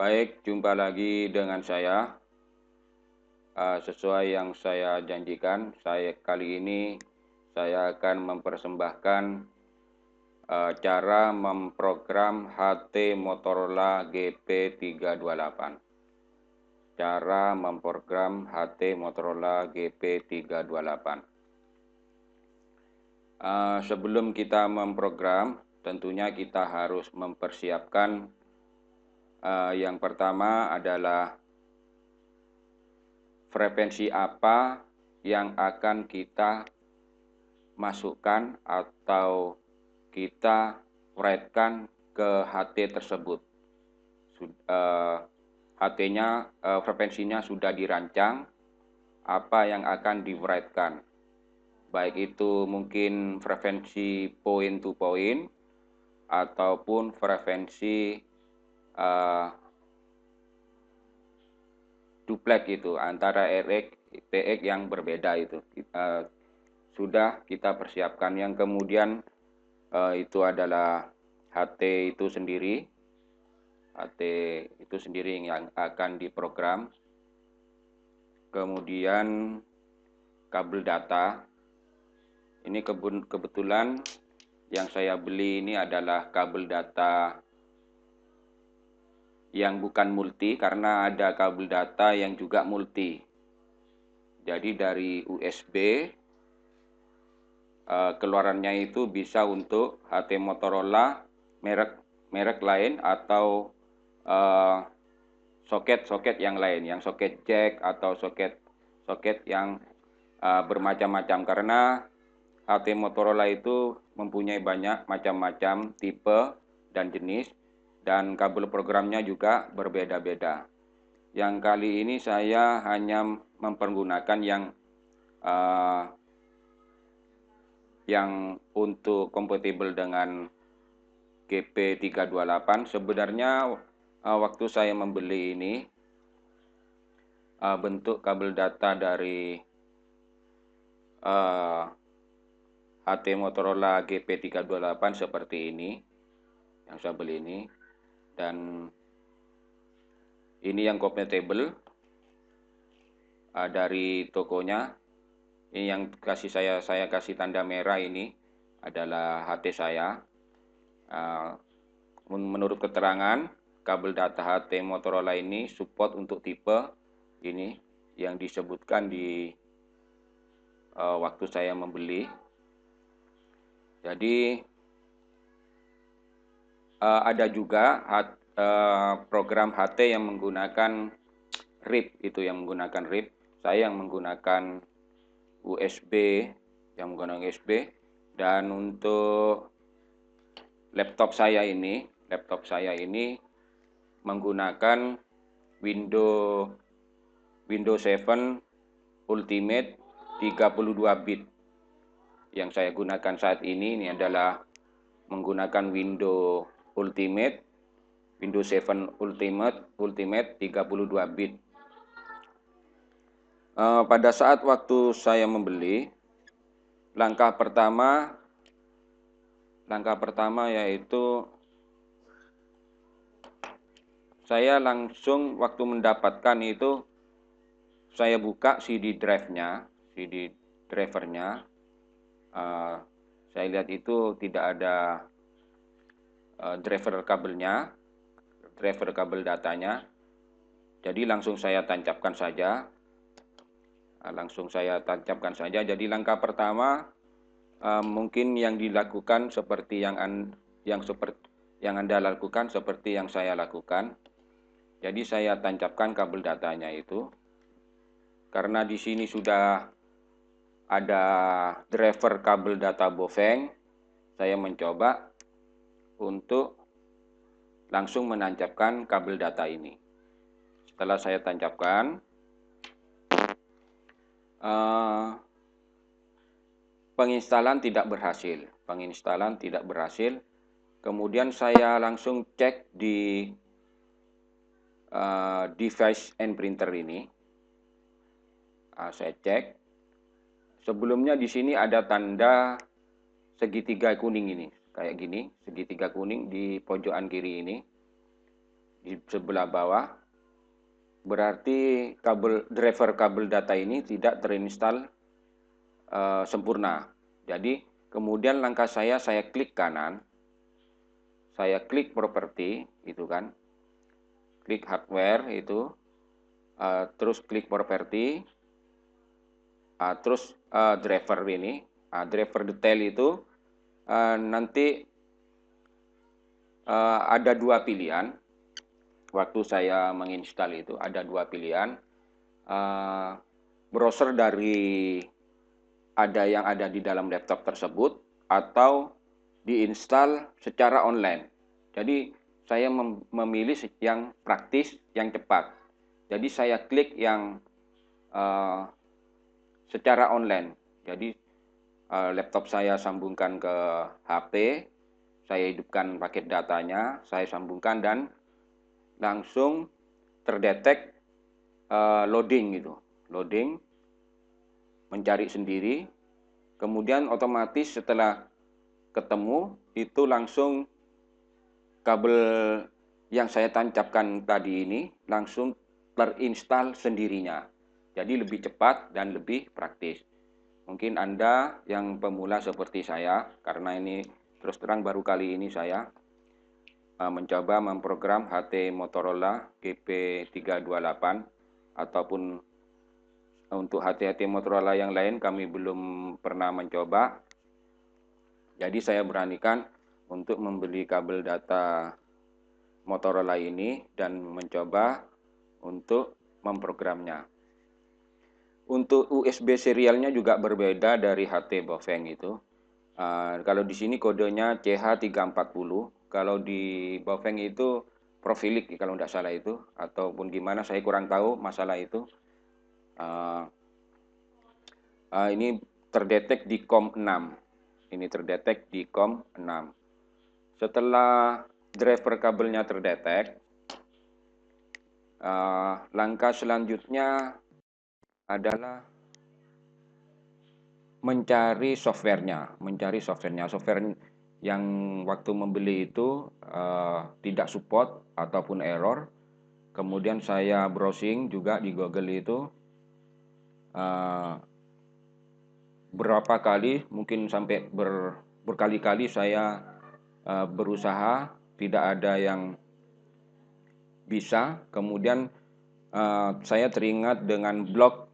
Baik, jumpa lagi dengan saya. Sesuai yang saya janjikan, kali ini saya akan mempersembahkan cara memprogram HT Motorola GP328. Cara memprogram HT Motorola GP328. Sebelum kita memprogram, tentunya kita harus mempersiapkan yang pertama adalah frekuensi apa yang akan kita masukkan atau kita write-kan ke HT tersebut. HT-nya, frekuensinya sudah dirancang, apa yang akan di-write-kan. Baik itu mungkin frekuensi point to point, ataupun frekuensi duplex itu antara RX, TX yang berbeda itu sudah kita persiapkan. Yang kemudian itu adalah HT itu sendiri, yang akan diprogram. Kemudian kabel data. Ini kebetulan yang saya beli ini adalah kabel data yang bukan multi, karena ada kabel data yang juga multi. Jadi dari USB keluarannya itu bisa untuk HT Motorola merek lain atau soket-soket yang lain, yang soket jack atau soket yang bermacam-macam, karena HT Motorola itu mempunyai banyak macam-macam tipe dan jenis, dan kabel programnya juga berbeda-beda. Yang kali ini saya hanya mempergunakan yang untuk kompatibel dengan GP328. Sebenarnya waktu saya membeli ini, bentuk kabel data dari HT Motorola GP328 seperti ini, yang saya beli ini, dan ini yang compatible dari tokonya. Ini yang saya kasih tanda merah, ini adalah HT saya. Menurut keterangan, kabel data HT Motorola ini support untuk tipe ini yang disebutkan di waktu saya membeli. Jadi ada juga program HT yang menggunakan RIP, itu yang menggunakan RIP. Saya yang menggunakan USB, dan untuk laptop saya ini menggunakan Windows 7 Ultimate 32 bit. Yang saya gunakan saat ini adalah menggunakan Windows 7 Ultimate 32 bit. Pada saat waktu saya membeli, langkah pertama yaitu saya langsung waktu mendapatkan itu, saya buka CD drivernya. Saya lihat itu tidak ada driver kabel datanya. Jadi langsung saya tancapkan saja. Jadi langkah pertama mungkin yang dilakukan seperti yang Anda lakukan, seperti yang saya lakukan. Jadi saya tancapkan kabel datanya itu. Karena di sini sudah ada driver kabel data Bofeng, saya mencoba untuk langsung menancapkan kabel data ini. Setelah saya tancapkan, penginstalan tidak berhasil. Kemudian saya langsung cek di device and printer ini. Saya cek. Sebelumnya di sini ada tanda segitiga kuning ini, kayak gini, segitiga kuning di pojokan kiri ini. di sebelah bawah, berarti driver kabel data ini tidak terinstall sempurna. Jadi kemudian langkah saya klik kanan, saya klik properti, itu kan, klik hardware itu, terus klik properti, terus driver ini, driver detail itu nanti ada dua pilihan. Waktu saya menginstal itu ada dua pilihan, browser dari yang ada di dalam laptop tersebut atau diinstal secara online. Jadi saya memilih yang praktis, yang cepat. Jadi saya klik yang secara online. Jadi laptop saya sambungkan ke HP, saya hidupkan paket datanya, saya sambungkan dan langsung terdetek loading gitu. Loading, mencari sendiri, kemudian otomatis setelah ketemu itu langsung kabel yang saya tancapkan tadi ini langsung terinstall sendirinya. Jadi lebih cepat dan lebih praktis. Mungkin Anda yang pemula seperti saya, karena ini terus terang baru kali ini saya mencoba memprogram HT Motorola GP328, ataupun untuk HT-HT Motorola yang lain kami belum pernah mencoba. Jadi saya beranikan untuk membeli kabel data Motorola ini dan mencoba untuk memprogramnya. Untuk USB serialnya juga berbeda dari HT Bofeng itu. Kalau di sini kodenya CH340. Kalau di Bofeng itu Profilik kalau tidak salah itu, ataupun gimana saya kurang tahu masalah itu. Ini terdetek di COM 6. Ini terdetek di COM 6. Setelah driver kabelnya terdetek, langkah selanjutnya adalah mencari softwarenya. Software yang waktu membeli itu tidak support ataupun error. Kemudian saya browsing juga di Google itu berapa kali, mungkin sampai berkali-kali saya berusaha, tidak ada yang bisa. Kemudian saya teringat dengan blog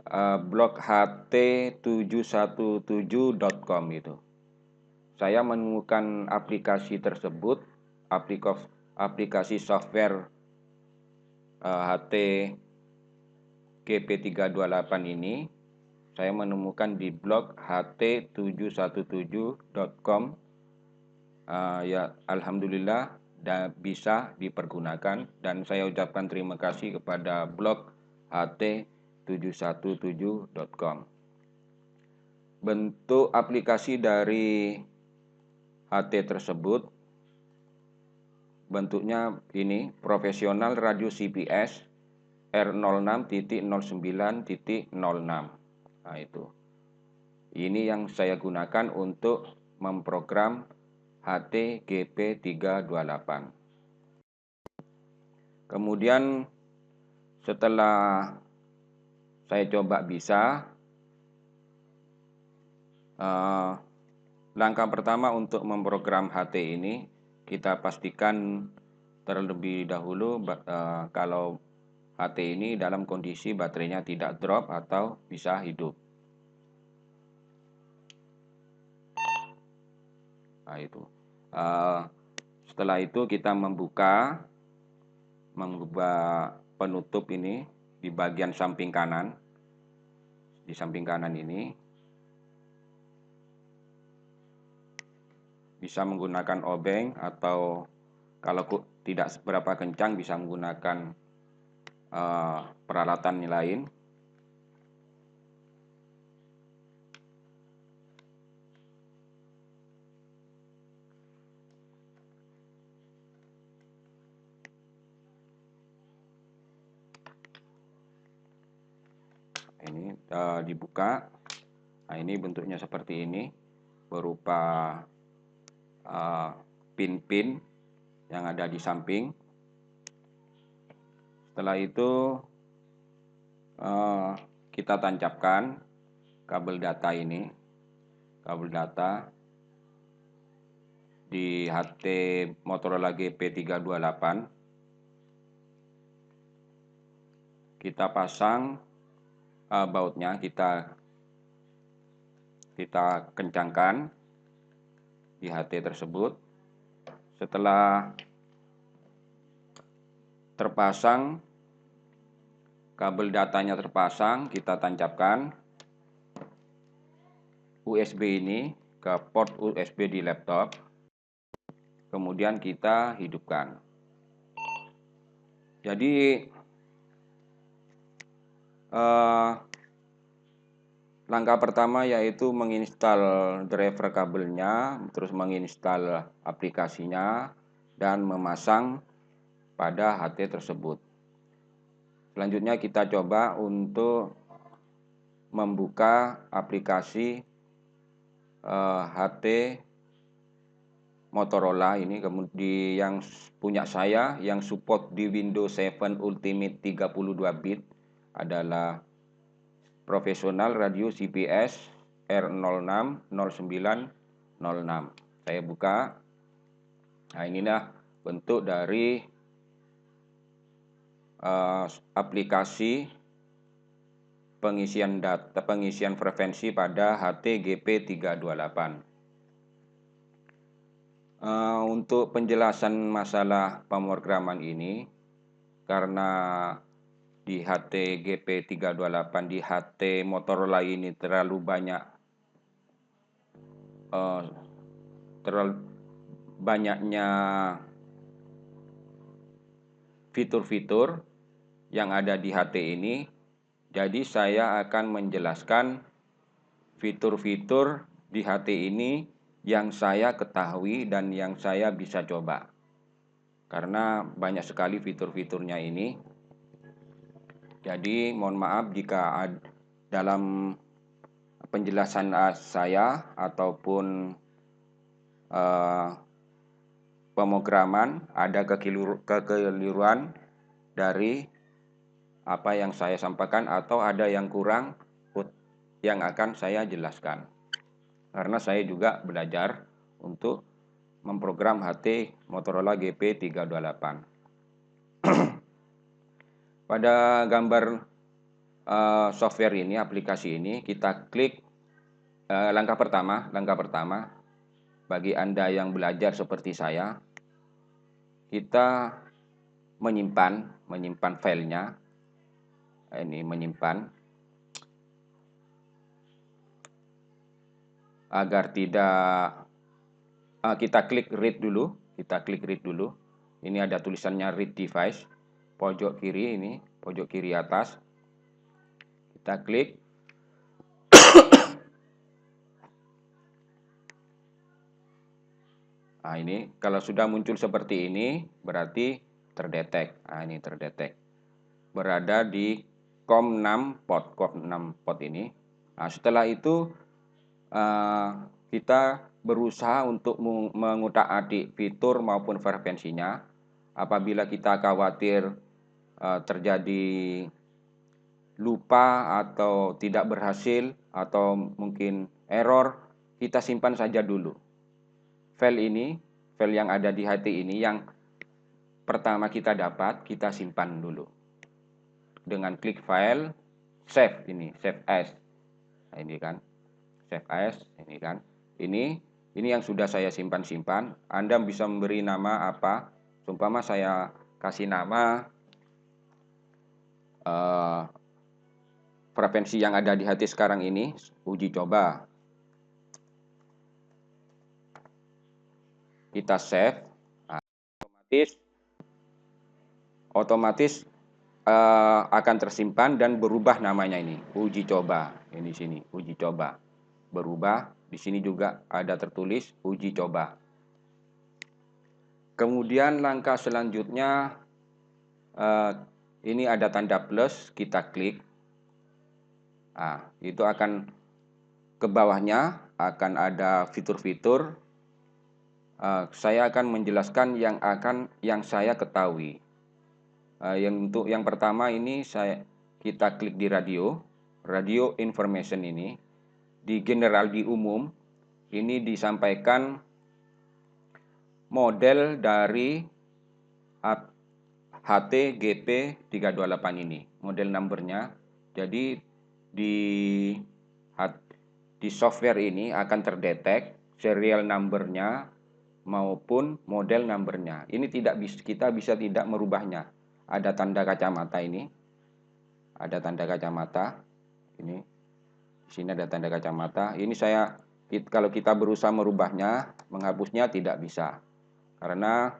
ht717.com itu. Saya menemukan aplikasi tersebut, aplikasi software HT GP328 ini. Saya menemukan di blog ht717.com. Ya, alhamdulillah bisa dipergunakan, dan saya ucapkan terima kasih kepada blog ht717.com. Bentuk aplikasi dari HT tersebut bentuknya ini, profesional radio CPS R06.09.06. Nah, itu. Ini yang saya gunakan untuk memprogram HT GP328. Kemudian setelah saya coba bisa, langkah pertama untuk memprogram HT ini, kita pastikan terlebih dahulu kalau HT ini dalam kondisi baterainya tidak drop atau bisa hidup. Nah, itu. Setelah itu kita membuka penutup ini di bagian samping kanan. Di samping kanan ini bisa menggunakan obeng, atau kalau tidak seberapa kencang bisa menggunakan peralatan lain. Ini dibuka. Nah, ini bentuknya seperti ini, berupa pin-pin yang ada di samping. Setelah itu kita tancapkan kabel data ini, kabel data di HT Motorola GP328. Kita pasang bautnya, kita kencangkan di HT tersebut. Setelah terpasang, kabel datanya terpasang, kita tancapkan USB ini ke port USB di laptop. Kemudian kita hidupkan. Jadi langkah pertama yaitu menginstal driver kabelnya, terus menginstal aplikasinya, dan memasang pada HT tersebut. Selanjutnya kita coba untuk membuka aplikasi HT Motorola ini, kemudian yang punya saya yang support di Windows 7 Ultimate 32 bit adalah Professional Radio CPS R060906. Saya buka. Nah, inilah bentuk dari aplikasi pengisian data, pengisian frekuensi pada HT GP328. Untuk penjelasan masalah pemrograman ini, karena di HT GP328, di HT Motorola ini terlalu banyaknya fitur-fitur yang ada di HT ini. Jadi saya akan menjelaskan fitur-fitur di HT ini yang saya ketahui dan yang saya bisa coba. Karena banyak sekali fitur-fiturnya ini. Jadi mohon maaf jika dalam penjelasan saya ataupun pemrograman ada kekeliruan dari apa yang saya sampaikan atau ada yang kurang yang akan saya jelaskan. Karena saya juga belajar untuk memprogram HT Motorola GP328. Pada gambar software ini, aplikasi ini, kita klik langkah pertama bagi Anda yang belajar seperti saya, kita menyimpan filenya. Ini menyimpan agar tidak kita klik read dulu, ini ada tulisannya read device pojok kiri, ini pojok kiri atas, kita klik. Nah, ini kalau sudah muncul seperti ini berarti terdetek. Nah, ini terdetek berada di COM6 port ini. Nah, setelah itu kita berusaha untuk mengutak-atik fitur maupun frekuensinya. Apabila kita khawatir terjadi lupa atau tidak berhasil atau mungkin error, kita simpan saja dulu. File yang ada di HT ini yang pertama kita dapat, kita simpan dulu. Dengan klik file, save as. Nah, ini kan. Save as, ini kan. Ini yang sudah saya simpan. Anda bisa memberi nama apa? Seumpama saya kasih nama frekuensi yang ada di HT sekarang ini, uji coba. Kita save. Nah, otomatis akan tersimpan dan berubah namanya ini, uji coba. Ini sini, uji coba. Berubah, di sini juga ada tertulis uji coba. Kemudian langkah selanjutnya ini ada tanda plus, kita klik. Nah, itu akan ke bawahnya akan ada fitur-fitur Saya akan menjelaskan yang saya ketahui. Untuk yang pertama ini kita klik di radio information ini di general, di umum ini disampaikan model dari HTGP 328 ini, model numbernya. Jadi di software ini akan terdetek serial numbernya maupun model numbernya. Ini kita bisa tidak merubahnya. Ada tanda kacamata ini, ada tanda kacamata ini. Di sini ada tanda kacamata. Ini kalau kita berusaha merubahnya, menghapusnya tidak bisa, karena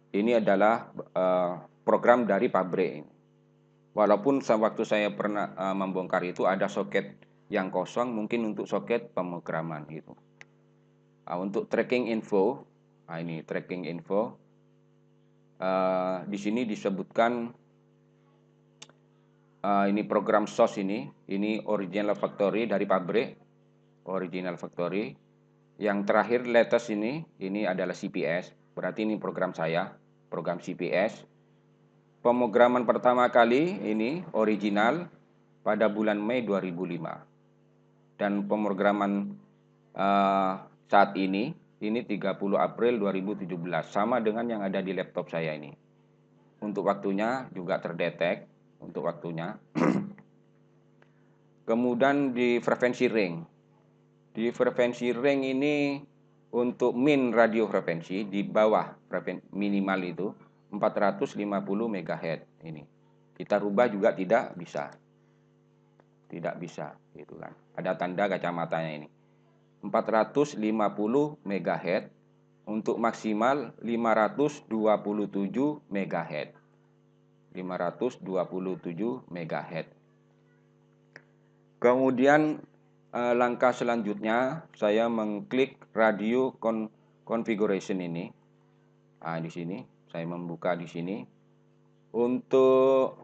ini adalah program dari pabrik. Walaupun waktu saya pernah membongkar itu ada soket yang kosong, mungkin untuk soket pemrograman gitu. Untuk tracking info, ini tracking info. Di sini disebutkan ini program source ini original factory dari pabrik, original factory. Yang terakhir latest ini adalah CPS, berarti ini program saya, program CPS. Pemrograman pertama kali ini original pada bulan Mei 2005. Dan pemrograman saat ini 30 April 2017, sama dengan yang ada di laptop saya ini. Untuk waktunya juga terdetek, untuk waktunya. Kemudian di frekuensi ring. Di frekuensi ring ini untuk min radio frekuensi di bawah minimal itu 450 MHz ini. Kita rubah juga tidak bisa. Tidak bisa, gitu kan. Ada tanda kacamatanya ini. 450 MHz untuk maksimal 527 MHz. 527 MHz. Kemudian langkah selanjutnya saya mengklik radio configuration ini. Di sini saya membuka di sini. Untuk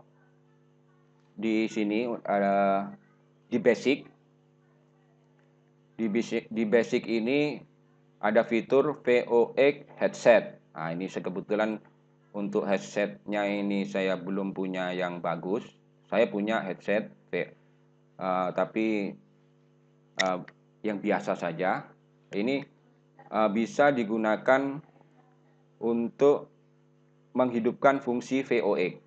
di sini ada di basic. Di basic ini ada fitur VOX headset. Ini kebetulan untuk headsetnya ini saya belum punya yang bagus. Saya punya headset tapi yang biasa saja. Ini bisa digunakan untuk menghidupkan fungsi VOX.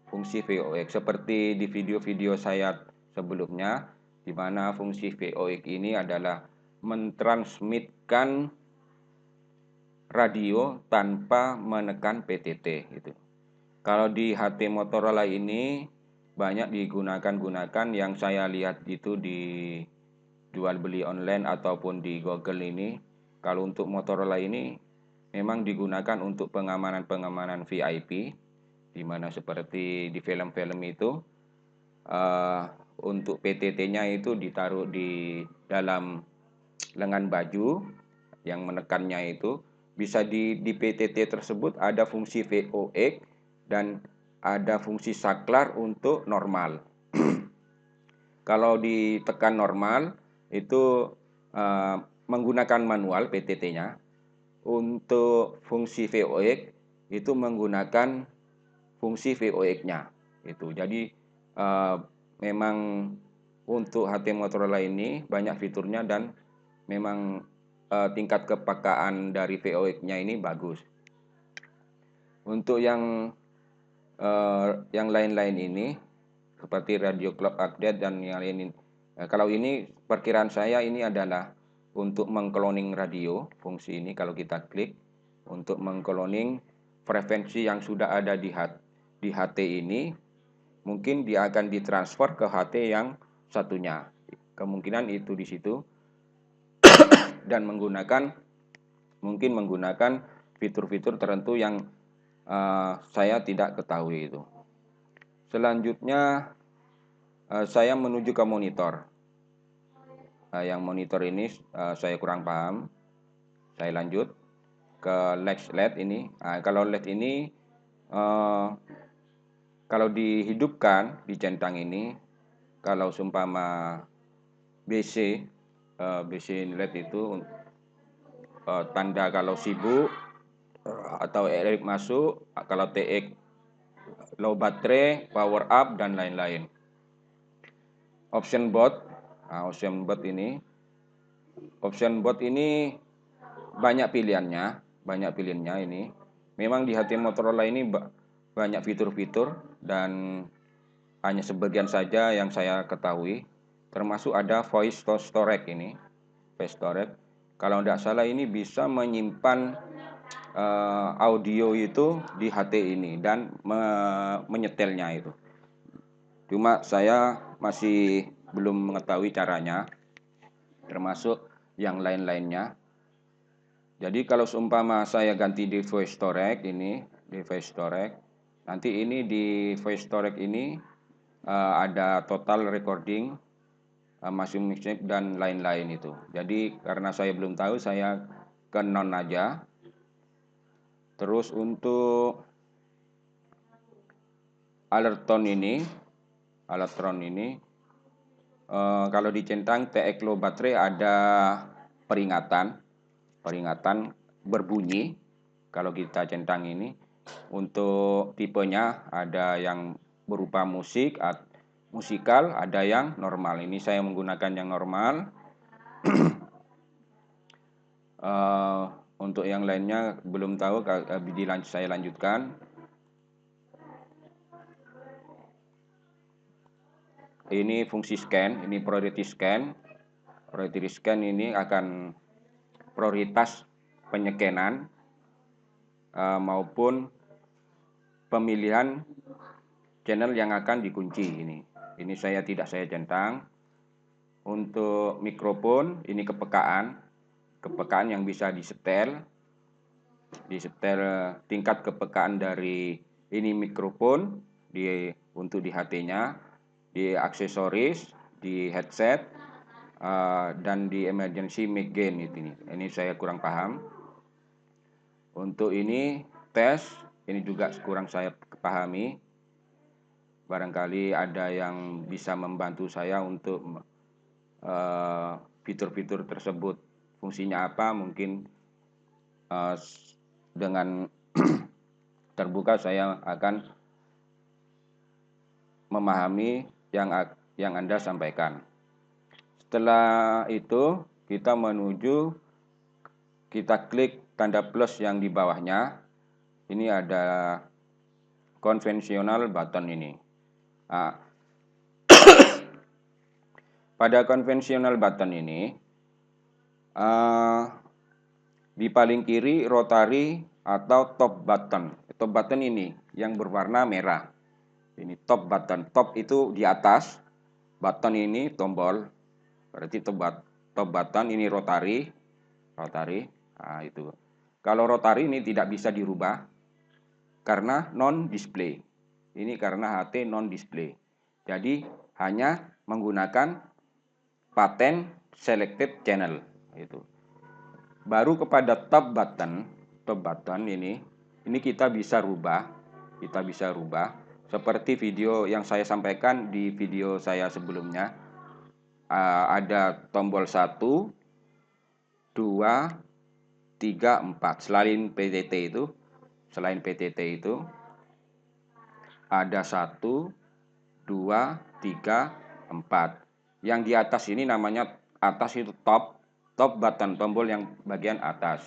Fungsi VOX seperti di video-video saya sebelumnya, di mana fungsi VOX ini adalah mentransmitkan radio tanpa menekan PTT gitu. Kalau di HT Motorola ini banyak digunakan yang saya lihat itu di jual beli online ataupun di Google ini. Kalau untuk Motorola ini memang digunakan untuk pengamanan VIP, di mana seperti di film-film itu untuk PTT-nya itu ditaruh di dalam lengan baju, yang menekannya itu bisa di PTT tersebut ada fungsi VOX dan ada fungsi saklar untuk normal. Kalau ditekan normal itu menggunakan manual PTT-nya. Untuk fungsi VOX itu menggunakan fungsi VOX-nya itu. Jadi memang untuk HT Motorola ini banyak fiturnya dan memang tingkat kepekaan dari VOX-nya ini bagus. Untuk yang lain-lain ini seperti radio clock update dan yang lain ini. Kalau ini perkiraan saya ini adalah untuk mengkloning radio, fungsi ini kalau kita klik untuk mengkloning frekuensi yang sudah ada di HT ini, mungkin dia akan ditransfer ke HT yang satunya. Kemungkinan itu di situ dan mungkin menggunakan fitur-fitur tertentu yang saya tidak ketahui itu. Selanjutnya saya menuju ke monitor. Yang monitor ini saya kurang paham. Saya lanjut ke LED ini. Kalau LED ini kalau dihidupkan di centang ini, kalau seumpama BC BC LED itu tanda kalau sibuk atau elektrik masuk, kalau TX low baterai, power up, dan lain-lain. Option board, option board ini banyak pilihannya ini. Memang di HP Motorola ini banyak fitur-fitur dan hanya sebagian saja yang saya ketahui. Termasuk ada voice to storage ini, voice storage. Kalau tidak salah ini bisa menyimpan audio itu di HT ini dan menyetelnya itu. Cuma saya masih belum mengetahui caranya, termasuk yang lain-lainnya. Jadi kalau seumpama saya ganti di voice storage ini, di voice storage, nanti ini di voice storage ini ada total recording, maximum mixtape dan lain-lain itu. Jadi karena saya belum tahu, saya ke non aja. Terus untuk alert tone ini kalau dicentang TX low baterai ada peringatan berbunyi kalau kita centang ini. Untuk tipenya ada yang berupa musikal, ada yang normal. Ini saya menggunakan yang normal. Untuk yang lainnya belum tahu, saya lanjutkan. Ini fungsi scan, ini priority scan. Priority scan ini akan prioritas penyekenan maupun pemilihan channel yang akan dikunci ini. Ini tidak saya centang. Untuk mikrofon ini kepekaan yang bisa disetel tingkat kepekaan dari ini mikrofon untuk di HT-nya, di aksesoris, di headset, dan di emergency mic gain ini saya kurang paham. Untuk ini tes ini juga kurang saya pahami. Barangkali ada yang bisa membantu saya untuk fitur-fitur tersebut fungsinya apa, mungkin dengan terbuka saya akan memahami yang Anda sampaikan. Setelah itu kita klik tanda plus yang di bawahnya. Ini ada konvensional button ini. Nah, pada konvensional button ini di paling kiri rotary atau top button. Top button ini yang berwarna merah. Ini top button. Top itu di atas. Button ini tombol. Berarti top button ini rotary. Nah, itu. Kalau rotary ini tidak bisa dirubah karena non display. Ini karena HT non display. Jadi hanya menggunakan paten selected channel itu. Baru kepada top button ini kita bisa rubah. Seperti video yang saya sampaikan di video saya sebelumnya. Ada tombol 1, 2, 3, 4. Selain PTT itu ada 1, 2, 3, 4. Yang di atas ini namanya atas itu top button, tombol yang bagian atas.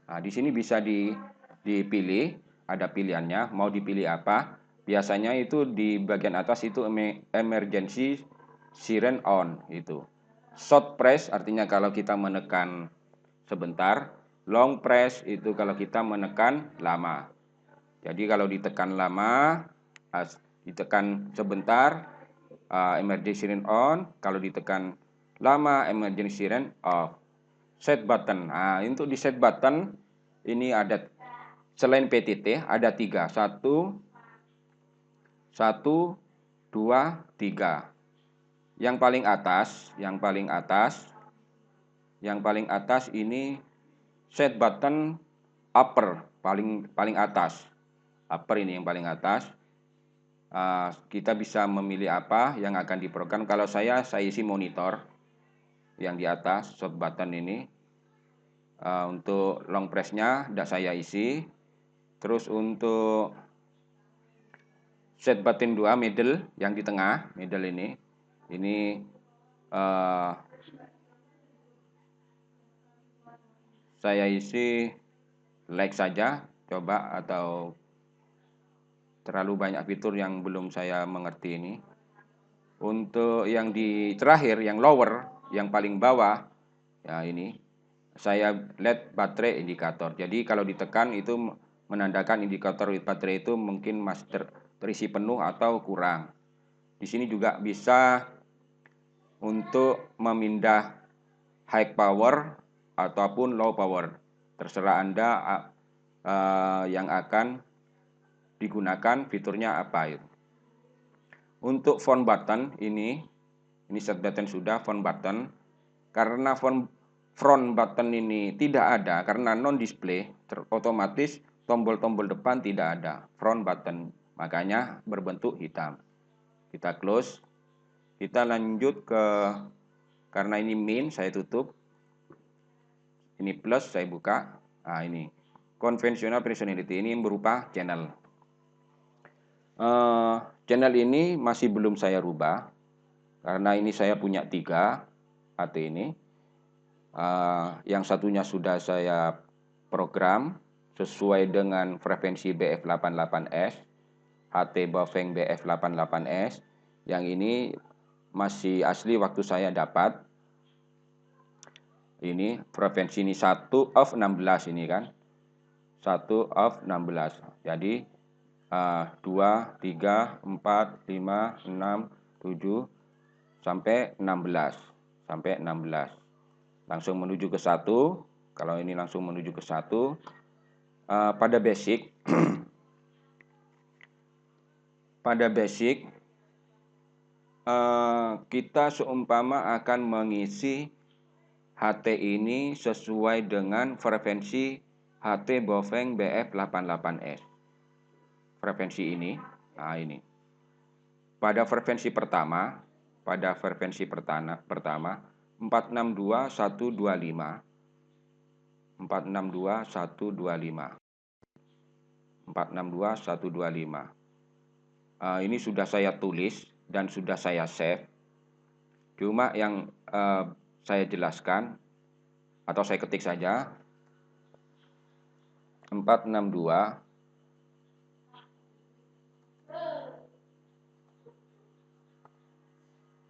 Nah, di sini bisa dipilih, ada pilihannya, mau dipilih apa. Biasanya itu di bagian atas itu emergency siren on itu. Short press artinya kalau kita menekan sebentar, long press itu kalau kita menekan lama. Jadi kalau ditekan lama, ditekan sebentar, emergency siren on. Kalau ditekan lama, emergency siren off. Set button. Nah, untuk di set button ini ada selain PTT ada 3. 1, 2, 3. Yang paling atas ini set button upper, paling atas. Upper ini yang paling atas. Kita bisa memilih apa yang akan diprogram. Kalau saya isi monitor. yang di atas short button ini. Untuk long press-nya tidak saya isi. Terus untuk set button 2 middle yang di tengah, middle ini saya isi like saja, coba, atau terlalu banyak fitur yang belum saya mengerti ini. Untuk yang di terakhir, yang lower, yang paling bawah, ya ini saya LED baterai indikator. Jadi kalau ditekan itu menandakan indikator baterai itu mungkin masih terisi penuh atau kurang. Di sini juga bisa untuk memindah high power ataupun low power. Terserah Anda yang akan digunakan fiturnya apa itu. Untuk phone button ini set button sudah, phone button. Karena front button ini tidak ada, karena non display, otomatis tombol-tombol depan tidak ada, front button, makanya berbentuk hitam. Kita close, kita lanjut ke, karena ini min, saya tutup, ini plus, saya buka. Nah ini conventional personality, ini berupa channel. Channel ini masih belum saya rubah, karena ini saya punya 3 HT ini. Yang satunya sudah saya program sesuai dengan frekuensi BF88S, HT Baofeng BF88S. Yang ini masih asli waktu saya dapat. Ini frekuensi ini 1 of 16 ini kan. 1 of 16. Jadi 2, 3, 4, 5, 6, 7 sampai 16. Sampai 16. Langsung menuju ke 1. Kalau ini langsung menuju ke 1. Pada basic kita seumpama akan mengisi HT ini sesuai dengan frekuensi HT Baofeng BF88S. Frekuensi ini, nah ini. Pada frekuensi pertama 462125. 462125. 462125. Ini sudah saya tulis dan sudah saya save. Cuma yang saya jelaskan atau saya ketik saja 462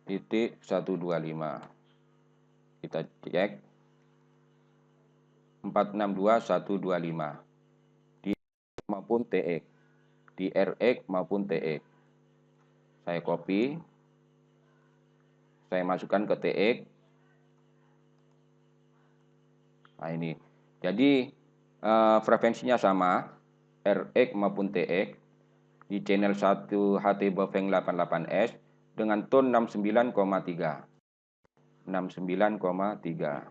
titik 125. Kita cek 462125 di maupun TX, di RX maupun TX. Saya copy, saya masukkan ke TX. Nah ini, jadi frekuensinya sama, RX maupun TX di channel 1 HT Baofeng 88S dengan tone 69,3. 69,3.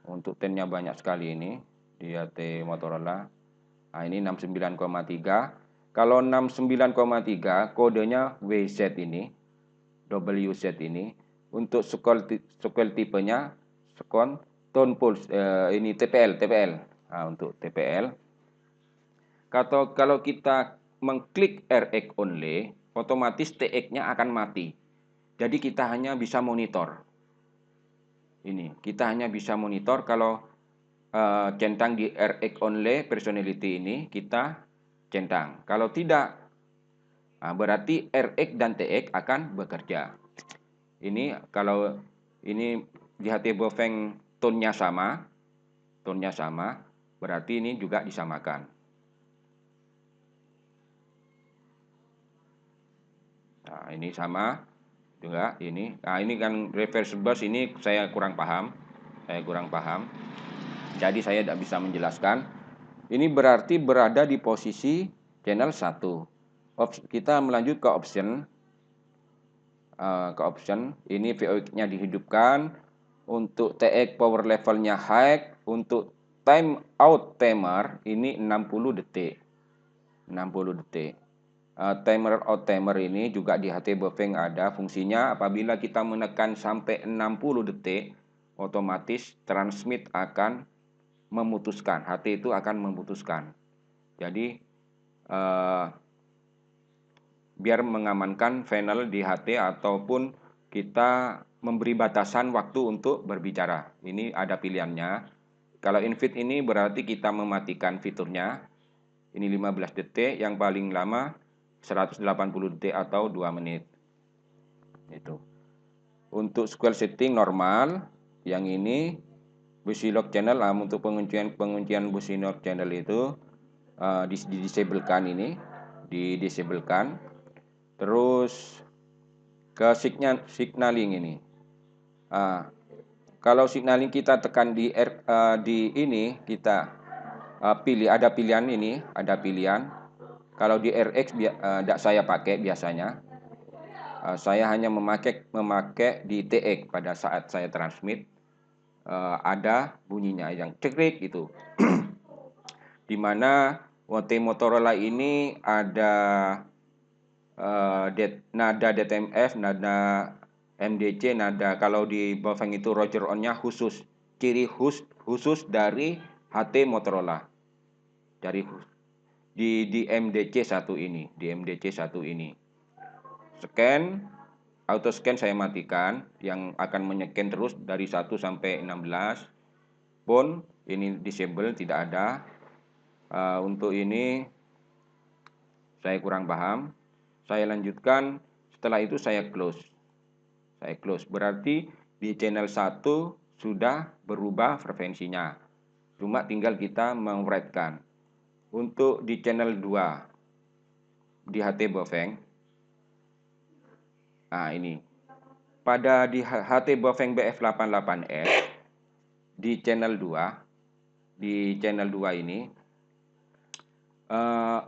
Untuk tennya banyak sekali ini di HT Motorola. Nah ini 69,3. Kalau 69,3 kodenya WZ ini, WZ ini. Untuk scroll tipenya, scroll tone pulse, ini TPL. Nah, untuk TPL. Kalau kita mengklik RX only, otomatis TX-nya akan mati. Jadi kita hanya bisa monitor. Ini, kita hanya bisa monitor kalau centang di RX only personality ini kita centang. Kalau tidak, nah berarti RX dan TX akan bekerja. Ini kalau ini di HT Baofeng tone-nya sama, berarti ini juga disamakan. Nah, ini sama juga ini. Nah, ini kan reverse burst ini saya kurang paham. Jadi saya tidak bisa menjelaskan. Ini berarti berada di posisi channel 1. Kita melanjut ke option. Ini VOX-nya dihidupkan. Untuk TX power levelnya high. Untuk time out timer ini 60 detik. 60 detik. Timer out timer ini juga di HT Bofeng ada fungsinya. Apabila kita menekan sampai 60 detik, otomatis transmit akan memutuskan, HT itu akan memutuskan. Jadi biar mengamankan panel di HT ataupun kita memberi batasan waktu untuk berbicara. Ini ada pilihannya. Kalau invite ini berarti kita mematikan fiturnya. Ini 15 detik, yang paling lama 180 detik atau 2 menit. Itu. Untuk scroll setting normal, yang ini Busy-Lock channel, untuk penguncian Busy-Lock channel itu didisablekan ini, didisablekan. Terus ke signaling ini. Kalau signaling kita tekan di ini kita pilih, ada pilihan ini, ada pilihan. Kalau di RX tidak saya pakai biasanya. Saya hanya memakai di TX pada saat saya transmit. Ada bunyinya yang cekrik itu. Dimana OT Motorola ini ada nada DTMF, nada MDC, nada kalau di Bofeng itu Roger on-nya khusus, ciri khusus dari HT Motorola. Dari di MDC 1 ini, di MDC 1 ini. Scan, auto scan saya matikan, yang akan menycan terus dari 1 sampai 16. Pun ini disable, tidak ada. Untuk ini saya kurang paham. Saya lanjutkan, setelah itu saya close. Saya close, berarti di channel 1 sudah berubah frekuensinya. Cuma tinggal kita meng-write-kan. Untuk di channel 2 di HT Bofeng. Nah, ini. Pada di HT Bofeng BF88S di channel 2 ini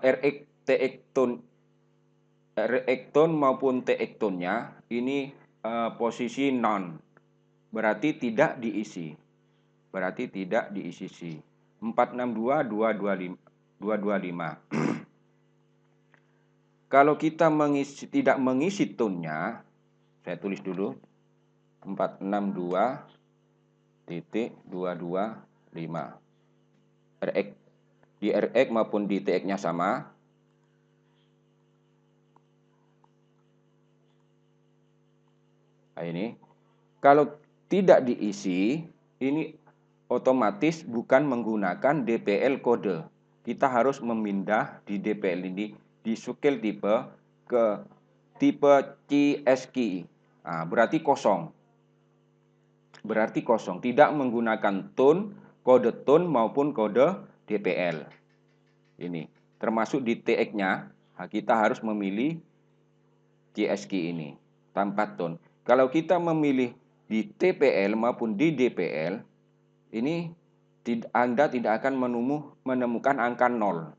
RX TX tone maupun TX tone-nya ini posisi non, berarti tidak diisi. Berarti tidak diisi. 462.225. Kalau kita tidak mengisi tone-nya, saya tulis dulu 462.225. RX di RX maupun di TX-nya sama. Nah, ini kalau tidak diisi, ini otomatis bukan menggunakan DPL kode. Kita harus memindah di DPL ini di scale tipe ke tipe CSKI. Nah, berarti kosong. Berarti kosong, tidak menggunakan tone, kode tone maupun kode DPL. Ini termasuk di TX-nya, kita harus memilih CSKI ini tanpa tone. Kalau kita memilih di TPL maupun di DPL, ini Anda tidak akan menemukan angka 0.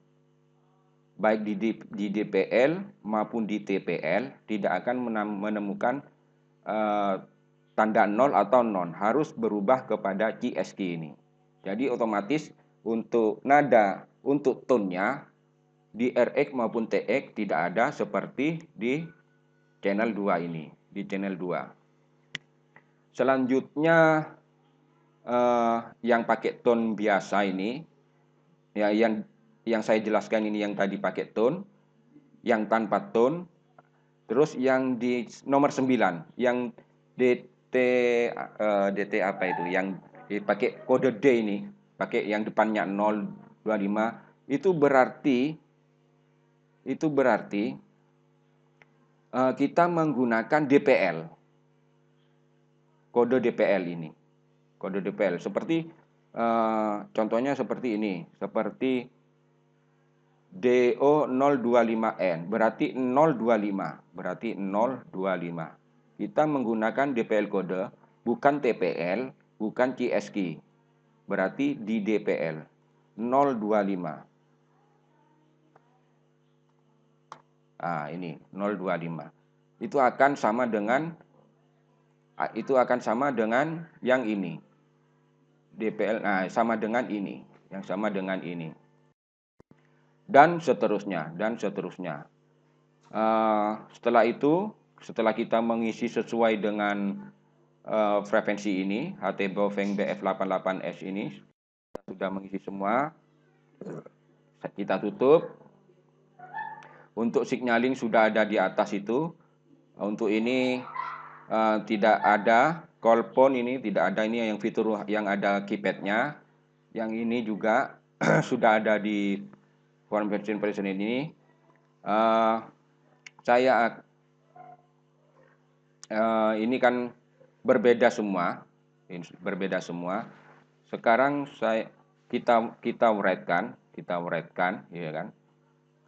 Baik di DPL maupun di TPL tidak akan menemukan tanda 0 atau non. Harus berubah kepada CSKI ini. Jadi otomatis untuk nada, untuk tone-nya di RX maupun TX tidak ada seperti di channel 2 ini. Di channel 2. Selanjutnya yang pakai tone biasa ini, ya yang saya jelaskan ini yang tadi pakai tone, yang tanpa tone, terus yang di nomor 9, yang DT apa itu, yang dipakai kode D ini, pakai yang depannya 025, itu berarti kita menggunakan DPL. Kode DPL ini. Kode DPL seperti contohnya seperti ini, seperti DO025N, berarti 025, berarti 025. Kita menggunakan DPL kode, bukan TPL, bukan CSKI. Berarti di DPL 025. Nah, ini 025. Itu akan sama dengan yang ini. DPL, nah sama dengan ini, yang sama dengan ini. Dan seterusnya. Setelah itu, setelah kita mengisi sesuai dengan frekuensi ini, HT Baofeng BF88S ini sudah mengisi semua, kita tutup. Untuk signaling sudah ada di atas itu. Untuk ini tidak ada call phone, ini tidak ada, ini yang fitur yang ada keypadnya. Yang ini juga sudah ada di version ini. Saya ini kan berbeda semua, Sekarang kita uraikan, ya kan?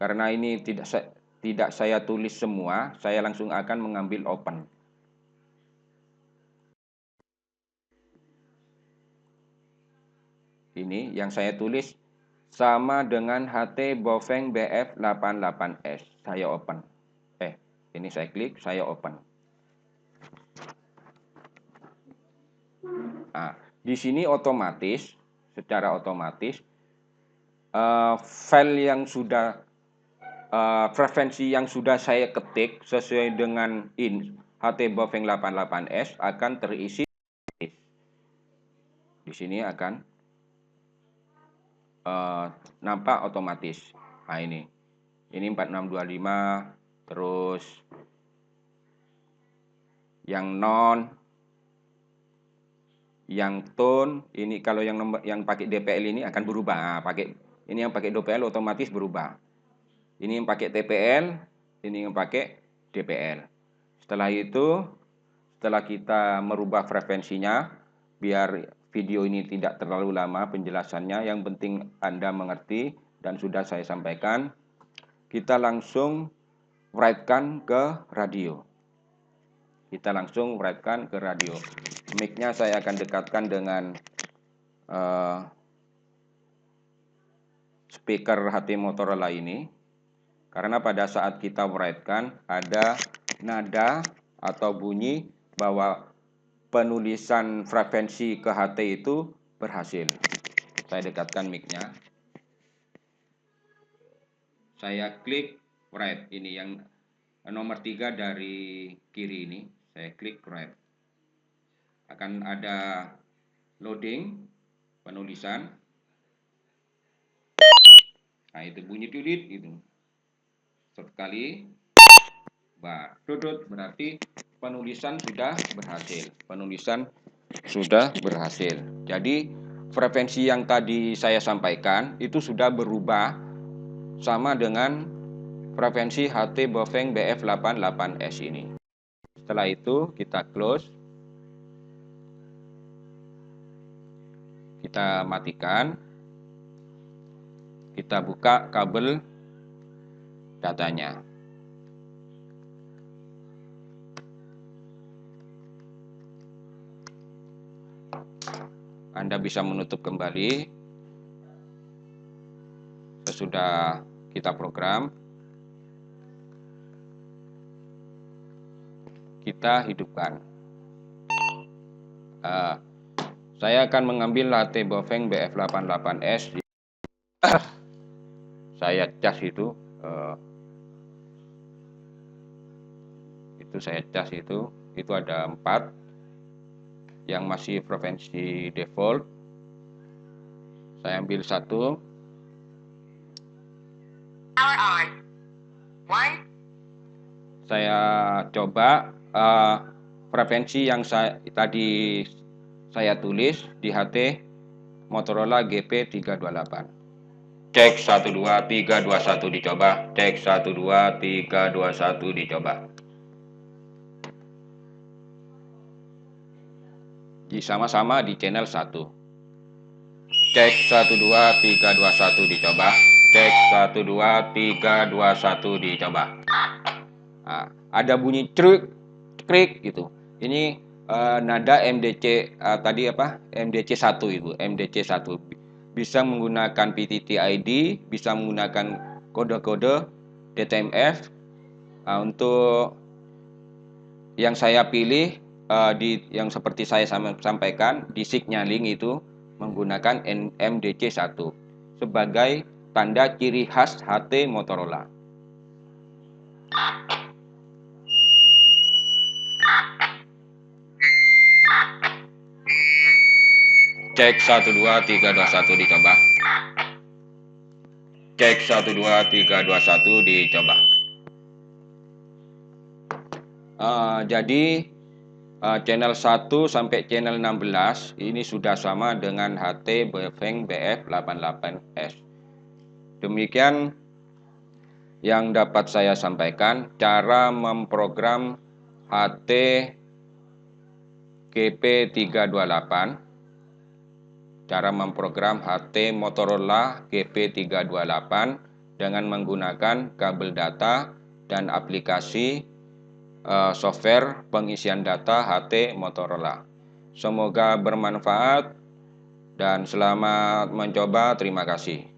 Karena ini tidak saya tulis semua, saya langsung akan mengambil open. Ini yang saya tulis sama dengan HT Baofeng BF88S. Saya open. Ini saya klik, saya open. Nah, di sini otomatis, secara otomatis, file yang sudah frekuensi yang sudah saya ketik sesuai dengan HT Baofeng 88S akan terisi. Di sini akan nampak otomatis. Nah, ini 4625, terus yang non, yang tone, ini kalau yang pakai DPL ini akan berubah. Nah, ini yang pakai DPL otomatis berubah. Ini yang pakai TPL, ini yang pakai DPL. Setelah itu, setelah kita merubah frekuensinya, biar video ini tidak terlalu lama penjelasannya, yang penting Anda mengerti dan sudah saya sampaikan, kita langsung write-kan ke radio. Mic-nya saya akan dekatkan dengan speaker HT Motorola ini. Karena pada saat kita write-kan ada nada atau bunyi bahwa penulisan frekuensi ke HT itu berhasil. Saya dekatkan mic-nya. Saya klik write, ini yang nomor 3 dari kiri ini. Saya klik write. Akan ada loading penulisan. Nah, itu bunyi dudit gitu. Sekali dudut berarti penulisan sudah berhasil. Jadi frekuensi yang tadi saya sampaikan itu sudah berubah sama dengan frekuensi HT Baofeng BF88S ini. Setelah itu kita close, kita matikan, kita buka kabel datanya. Anda bisa menutup kembali sesudah kita program. Kita hidupkan. Saya akan mengambil HT Baofeng BF88S. Saya cas itu saya cas itu ada 4 yang masih frekuensi default. Saya ambil 1. Saya coba frekuensi yang tadi saya tulis di HT Motorola GP328. Cek 1 2 3 2 1 dicoba. Cek 1 2 3 2 1 dicoba. Sama-sama di channel 1. Cek 1 2 3 2 1 dicoba. Cek 1 2 3 2 1 dicoba. Nah, ada bunyi krik gitu. Ini nada MDC tadi apa? MDC 1 itu, MDC 1. Bisa menggunakan PTT ID, bisa menggunakan kode-kode DTMF. Untuk yang saya pilih yang seperti saya sampaikan di signaling itu menggunakan MDC 1 sebagai tanda ciri khas HT Motorola. Cek 1 2 3 2 1 dicoba. Cek 1 2 3 2 1 dicoba. Jadi channel 1 sampai channel 16 ini sudah sama dengan HT Bafeng BF88S. Demikian yang dapat saya sampaikan cara memprogram HT GP328, cara memprogram HT Motorola GP328 dengan menggunakan kabel data dan aplikasi software pengisian data HT Motorola. Semoga bermanfaat dan selamat mencoba. Terima kasih.